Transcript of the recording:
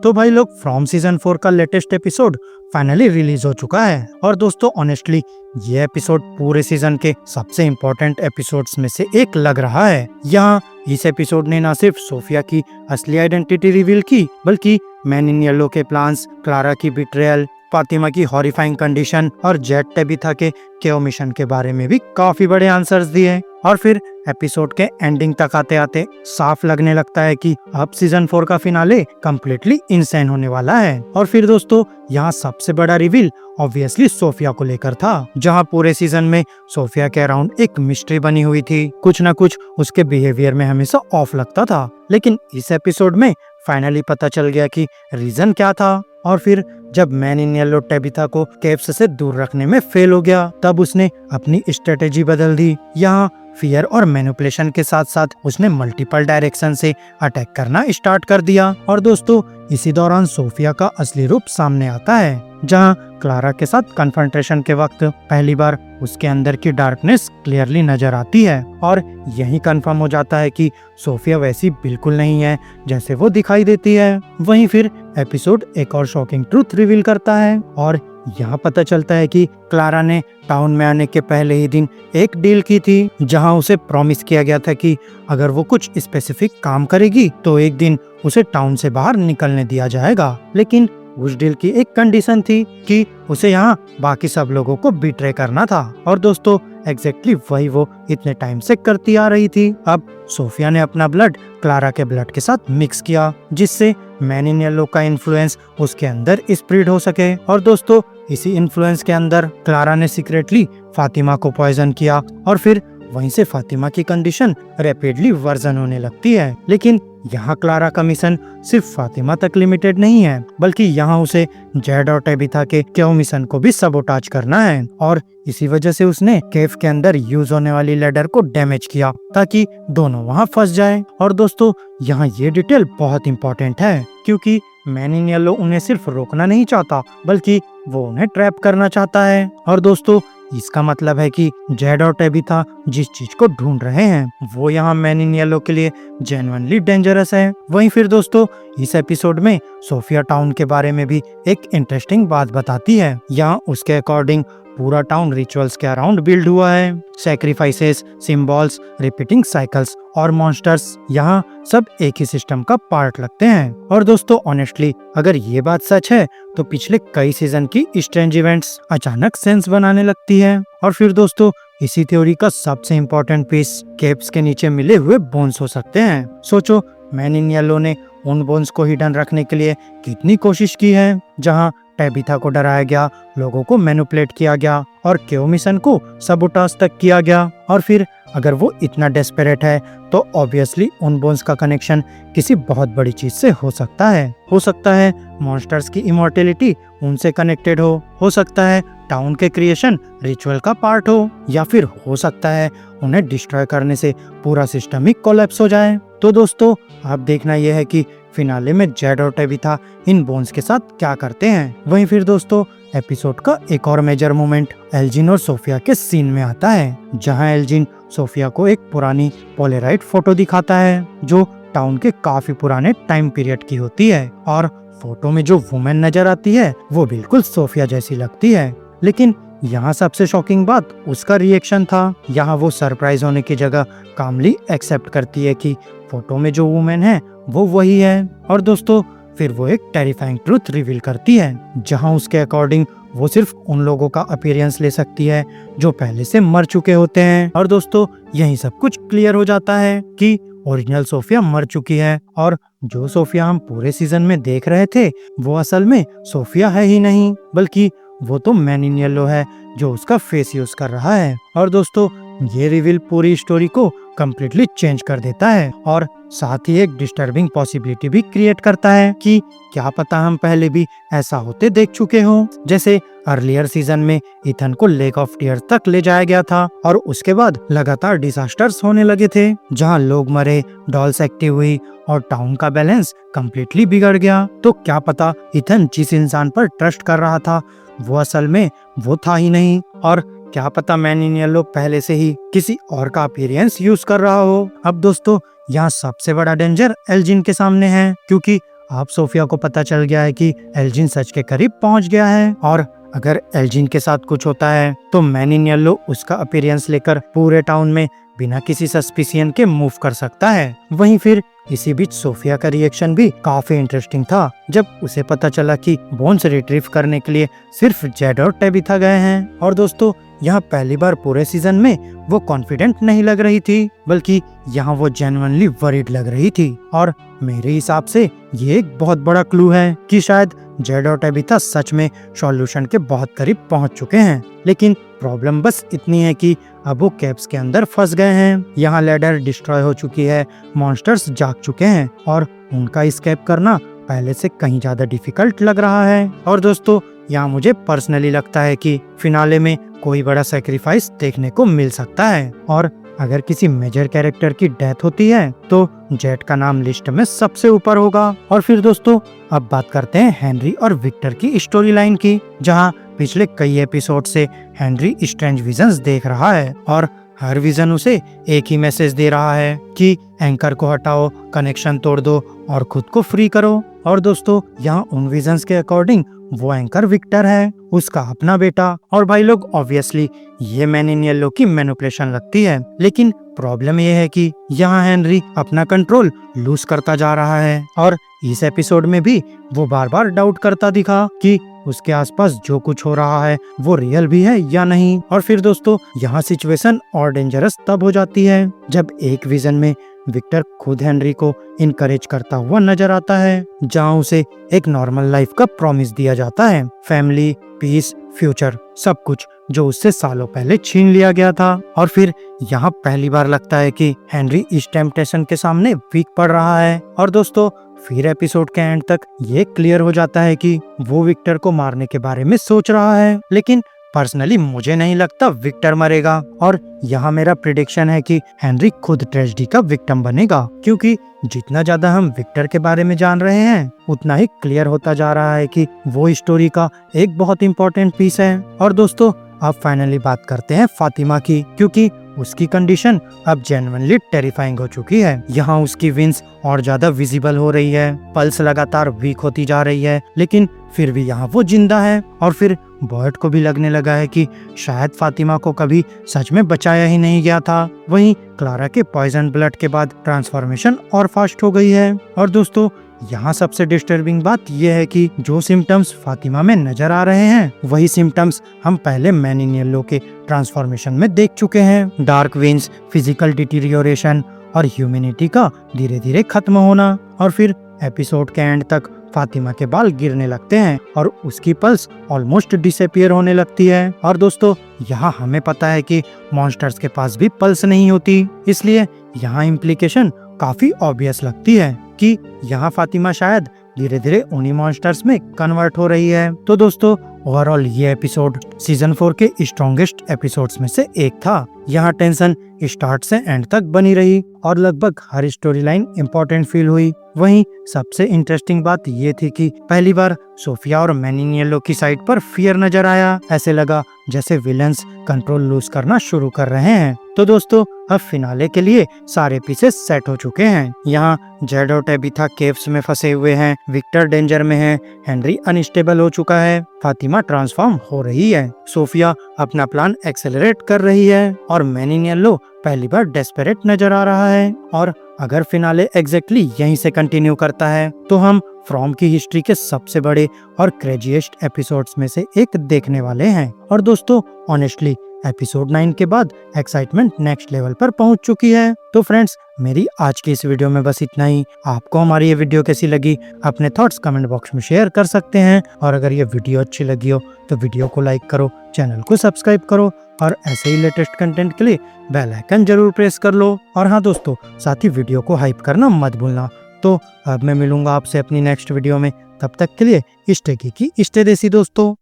तो भाई लोग फ्रॉम सीजन 4 का लेटेस्ट एपिसोड फाइनली रिलीज हो चुका है और दोस्तों ऑनेस्टली ये एपिसोड पूरे सीजन के सबसे इम्पोर्टेंट एपिसोड्स में से एक लग रहा है। यहाँ इस एपिसोड ने न सिर्फ सोफिया की असली आइडेंटिटी रिवील की बल्कि मैन इन येलो के प्लान्स, क्लारा की बिट्रेयल, फातिमा की हॉरिफाइंग कंडीशन और जेट टेबिथा के केओ मिशन के बारे में भी काफी बड़े आंसर्स दिए। और फिर एपिसोड के एंडिंग तक आते आते साफ लगने लगता है कि अब सीजन 4 का फिनाले कम्प्लीटली इंसेन होने वाला है। और फिर दोस्तों यहाँ सबसे बड़ा रिवील ऑब्वियसली सोफिया को लेकर था, जहाँ पूरे सीजन में सोफिया के अराउंड एक मिस्ट्री बनी हुई थी। कुछ न कुछ उसके बिहेवियर में हमेशा ऑफ लगता था, लेकिन इस एपिसोड में फाइनली पता चल गया कि रीजन क्या था। और फिर जब मैन इन येलो टेबिथा को केव्स से दूर रखने में फेल हो गया, तब उसने अपनी स्ट्रेटेजी बदल दी। यहाँ फियर और मैनिपुलेशन के साथ साथ उसने मल्टीपल डायरेक्शन से अटैक करना स्टार्ट कर दिया। और दोस्तों इसी दौरान सोफिया का असली रूप सामने आता है, जहां क्लारा के साथ कन्फ्रंटेशन के वक्त पहली बार उसके अंदर की डार्कनेस क्लियरली नजर आती है और यही कंफर्म हो जाता है कि सोफिया वैसी बिल्कुल नहीं है जैसे वो दिखाई देती है। वहीं फिर एपिसोड एक और शॉकिंग ट्रूथ रिवील करता है और यहाँ पता चलता है कि क्लारा ने टाउन में आने के पहले ही दिन एक डील की थी, जहाँ उसे प्रॉमिस किया गया था कि अगर वो कुछ स्पेसिफिक काम करेगी तो एक दिन उसे टाउन से बाहर निकलने दिया जाएगा। लेकिन उस डील की एक कंडीशन थी कि उसे यहाँ बाकी सब लोगों को बिट्रे करना था। और दोस्तों एग्जैक्टली वही वो इतने टाइम से करती आ रही थी। अब सोफिया ने अपना ब्लड क्लारा के ब्लड के साथ मिक्स किया, जिससे मैन इन येलो का इन्फ्लुएंस उसके अंदर स्प्रेड हो सके। और दोस्तों इसी इन्फ्लुएंस के अंदर क्लारा ने सीक्रेटली फातिमा को पॉइजन किया और फिर वहीं से फातिमा की कंडीशन रैपिडली वर्जन होने लगती है। लेकिन यहाँ क्लारा का मिशन सिर्फ फातिमा तक लिमिटेड नहीं है, बल्कि यहाँ उसे जेड और टेबिथा के केओ मिशन को भी सबोटाज करना है। और इसी वजह से उसने केव के अंदर यूज होने वाली लेडर को डैमेज किया ताकि दोनों वहाँ फंस जाए। और दोस्तों यहाँ ये डिटेल बहुत इंपॉर्टेंट है, क्योंकि मैन इन येलो उन्हें सिर्फ रोकना नहीं चाहता बल्कि वो उन्हें ट्रैप करना चाहता है। और दोस्तों इसका मतलब है कि जेड और टेबिथा जिस चीज को ढूंढ रहे हैं वो यहाँ मैन इन येलो के लिए जेन्युइनली डेंजरस है। वहीं फिर दोस्तों इस एपिसोड में सोफिया टाउन के बारे में भी एक इंटरेस्टिंग बात बताती है। यहाँ उसके अकॉर्डिंग पूरा टाउन रिचुअल्स के अराउंड बिल्ड हुआ है। सैक्रिफाइसेस, सिंबल्स, रिपीटिंग साइकिल्स और मॉन्स्टर्स यहाँ सब एक ही सिस्टम का पार्ट लगते हैं। और दोस्तों ऑनेस्टली अगर ये बात सच है तो पिछले कई सीजन की स्ट्रेंज इवेंट्स अचानक सेंस बनाने लगती है। और फिर दोस्तों इसी थ्योरी का सबसे इम्पोर्टेंट पीस केव्स के नीचे मिले हुए बोन्स हो सकते हैं। सोचो मैन इन येलो ने उन बोन्स को हिडन रखने के लिए कितनी कोशिश की है, जहाँ टेबिथा को डराया गया, लोगों को मैनिपुलेट किया गया और केओ मिशन को सबोटाज तक किया गया। और फिर अगर वो इतना डेस्परेट है तो ऑब्वियसली उन बोन्स का कनेक्शन किसी बहुत बड़ी चीज से हो सकता है। हो सकता है मॉन्स्टर्स की इमॉर्टेलिटी उनसे कनेक्टेड हो सकता है टाउन के क्रिएशन रिचुअल का पार्ट हो, या फिर हो सकता है उन्हें डिस्ट्रॉय करने से पूरा सिस्टम ही कोलैप्स हो जाए। तो दोस्तों अब देखना यह है कि फिनाले में जेड और टेबिथा इन बोन्स के साथ क्या करते हैं। वहीं फिर दोस्तों एपिसोड का एक और मेजर मोमेंट एल्जिन और सोफिया के सीन में आता है, जहां एल्जिन सोफिया को एक पुरानी पोलराइड फोटो दिखाता है जो टाउन के काफी पुराने टाइम पीरियड की होती है। और फोटो में जो वुमेन नजर आती है वो बिल्कुल सोफिया जैसी लगती है। लेकिन यहाँ सबसे शॉकिंग बात उसका रिएक्शन था। यहाँ वो सरप्राइज होने की जगह कामली एक्सेप्ट करती है कि फोटो में जो वुमेन है वो वही है। और दोस्तों फिर वो एक टेरिफाइंग ट्रूथ रिवील करती है, जहाँ उसके अकॉर्डिंग वो सिर्फ उन लोगों का अपीयरेंस ले सकती है जो पहले से मर चुके होते हैं। और दोस्तों यही सब कुछ क्लियर हो जाता है कि ओरिजिनल सोफिया मर चुकी है और जो सोफिया हम पूरे सीजन में देख रहे थे वो असल में सोफिया है ही नहीं, बल्कि वो तो मैन इन येलो है जो उसका फेस यूज कर रहा है। और दोस्तों ये रिवील पूरी स्टोरी को कम्प्लीटली चेंज कर देता है और साथ ही एक डिस्टर्बिंग पॉसिबिलिटी भी क्रिएट करता है कि क्या पता हम पहले भी ऐसा होते देख चुके हों। जैसे अर्लियर सीजन में इथन को लेक ऑफ टीयर्स तक ले जाया गया था और उसके बाद लगातार डिजास्टर्स होने लगे थे, जहां लोग मरे, डॉल्स एक्टिव हुई और टाउन का बैलेंस कम्प्लीटली बिगड़ गया। तो क्या पता इथन जिस इंसान पर ट्रस्ट कर रहा था वो असल में वो था ही नहीं, और क्या पता मैन इन येलो पहले से ही किसी और का अपीयरेंस यूज कर रहा हो। अब दोस्तों यहाँ सबसे बड़ा डेंजर एल्जिन के सामने है, क्योंकि अब सोफिया को पता चल गया है कि एल्जिन सच के करीब पहुंच गया है और अगर एल्जिन के साथ कुछ होता है तो मैन इन येलो उसका अपीयरेंस लेकर पूरे टाउन में बिना किसी सस्पिशियन के मूव कर सकता है। वहीं फिर इसी बीच सोफिया का रिएक्शन भी काफी इंटरेस्टिंग था जब उसे पता चला कि बोन्स रिट्रीव करने के लिए सिर्फ जेड और टेबिथा गए हैं। और दोस्तों यहाँ पहली बार पूरे सीजन में वो कॉन्फिडेंट नहीं लग रही थी, बल्कि यहाँ वो जेन्युइनली वरीड लग रही थी। और मेरे हिसाब से ये एक बहुत बड़ा क्लू है कि शायद जेड और टेबिथा सच में सॉल्यूशन के बहुत करीब पहुंच चुके हैं। लेकिन प्रॉब्लम बस इतनी है कि अब वो कैप्स के अंदर फंस गए हैं। यहाँ लैडर डिस्ट्रॉय हो चुकी है, मॉन्स्टर्स जाग चुके हैं और उनका एस्केप करना पहले से कहीं ज्यादा डिफिकल्ट लग रहा है। और दोस्तों यहाँ मुझे पर्सनली लगता है कि फिनाले में कोई बड़ा सैक्रिफाइस देखने को मिल सकता है और अगर किसी मेजर कैरेक्टर की डेथ होती है तो जेट का नाम लिस्ट में सबसे ऊपर होगा। और फिर दोस्तों अब बात करते हैं हेनरी और विक्टर की स्टोरी लाइन की, जहाँ पिछले कई एपिसोड से हेनरी स्ट्रेंज विजन्स देख रहा है और हर विजन उसे एक ही मैसेज दे रहा है कि एंकर को हटाओ, कनेक्शन तोड़ दो और खुद को फ्री करो। और दोस्तों यहाँ उन विजन्स के अकॉर्डिंग वो एंकर विक्टर है, उसका अपना बेटा। और भाई लोग ऑब्वियसली ये मैन इन येलो की मैनिपुलेशन लगती है, लेकिन प्रॉब्लम ये है कि यहाँ हेनरी अपना कंट्रोल लूज करता जा रहा है और इस एपिसोड में भी वो बार बार डाउट करता दिखा कि उसके आसपास जो कुछ हो रहा है वो रियल भी है या नहीं। और फिर दोस्तों यहाँ सिचुएशन और डेंजरस तब हो जाती है जब एक विजन में विक्टर खुद हेनरी को इनकरेज करता हुआ नजर आता है, जहाँ उसे एक नॉर्मल लाइफ का प्रॉमिस दिया जाता है, फैमिली, पीस, फ्यूचर, सब कुछ जो उससे सालों पहले छीन लिया गया था। और फिर यहाँ पहली बार लगता है कि हेनरी इस टेम्पटेशन के सामने वीक पड़ रहा है। और दोस्तों फिर एपिसोड के एंड तक ये क्लियर हो जाता है कि वो विक्टर को मारने के बारे में सोच रहा है, लेकिन पर्सनली मुझे नहीं लगता विक्टर मरेगा। और यहाँ मेरा प्रिडिक्शन है कि हेनरी खुद ट्रेजेडी का विक्टिम बनेगा, क्योंकि जितना ज्यादा हम विक्टर के बारे में जान रहे हैं उतना ही क्लियर होता जा रहा है कि वो स्टोरी का एक बहुत इंपॉर्टेंट पीस है। और दोस्तों अब फाइनली बात करते हैं फातिमा की, क्योंकि उसकी कंडीशन अब जेन्युइनली टेरिफाइंग हो चुकी है। यहाँ उसकी विंस और ज्यादा विजिबल हो रही है, पल्स लगातार वीक होती जा रही है, लेकिन फिर भी यहाँ वो जिंदा है। और फिर बॉयड को भी लगने लगा है कि शायद फातिमा को कभी सच में बचाया ही नहीं गया था। वहीं क्लारा के पॉइजन ब्लड के बाद ट्रांसफॉर्मेशन और फास्ट हो गई है। और दोस्तों यहाँ सबसे डिस्टर्बिंग बात यह है कि जो सिम्टम्स फातिमा में नजर आ रहे हैं वही सिम्टम्स हम पहले मैन इन येलो के ट्रांसफॉर्मेशन में देख चुके हैं। डार्क विंस, फिजिकल डिटीरियोरेशन और ह्यूमैनिटी का धीरे धीरे खत्म होना। और फिर एपिसोड के एंड तक फातिमा के बाल गिरने लगते हैं और उसकी पल्स ऑलमोस्ट डिसअपीयर होने लगती है। और दोस्तों यहाँ हमें पता है कि मॉन्स्टर्स के पास भी पल्स नहीं होती, इसलिए यहाँ इम्प्लीकेशन काफी ऑब्वियस लगती है कि यहाँ फातिमा शायद धीरे धीरे उन्हीं मॉन्स्टर्स में कन्वर्ट हो रही है। तो दोस्तों ओवरऑल ये एपिसोड सीजन 4 के स्ट्रॉन्गेस्ट एपिसोड्स में से एक था। यहाँ टेंशन स्टार्ट से एंड तक बनी रही और लगभग हर स्टोरी लाइन इम्पोर्टेंट फील हुई। वहीं सबसे इंटरेस्टिंग बात ये थी कि पहली बार सोफिया और मैन इन येलो की साइड पर फियर नजर आया। ऐसे लगा जैसे विलन्स कंट्रोल लूज करना शुरू कर रहे हैं। तो दोस्तों अब फिनाले के लिए सारे पीसेस सेट हो चुके हैं। यहाँ जेड और टेबिथा केव्स में फंसे हुए हैं, विक्टर डेंजर में है, हेनरी अनस्टेबल हो चुका है, फातिमा ट्रांसफॉर्म हो रही है, सोफिया अपना प्लान एक्सेलरेट कर रही है और मैन इन येलो पहली बार डेस्परेट नजर आ रहा है। और अगर फिनाले एग्जैक्टली यहीं से कंटिन्यू करता है तो हम फ्रॉम की हिस्ट्री के सबसे बड़े और क्रेजीएस्ट एपिसोड्स में से एक देखने वाले हैं। और दोस्तों ऑनेस्टली एपिसोड 9 के बाद एक्साइटमेंट नेक्स्ट लेवल पर पहुंच चुकी है। तो फ्रेंड्स मेरी आज की इस वीडियो में बस इतना ही। आपको हमारी ये वीडियो कैसी लगी अपने थॉट्स कमेंट बॉक्स में शेयर कर सकते हैं। और अगर ये वीडियो अच्छी लगी हो तो वीडियो को लाइक करो, चैनल को सब्सक्राइब करो और ऐसे ही लेटेस्ट कंटेंट के लिए बेल आइकन जरूर प्रेस कर लो। और हाँ दोस्तों साथ ही वीडियो को हाइप करना मत भूलना। तो अब मैं मिलूंगा आपसे अपनी नेक्स्ट वीडियो में, तब तक के लिए स्टे की स्टे देसी दोस्तों।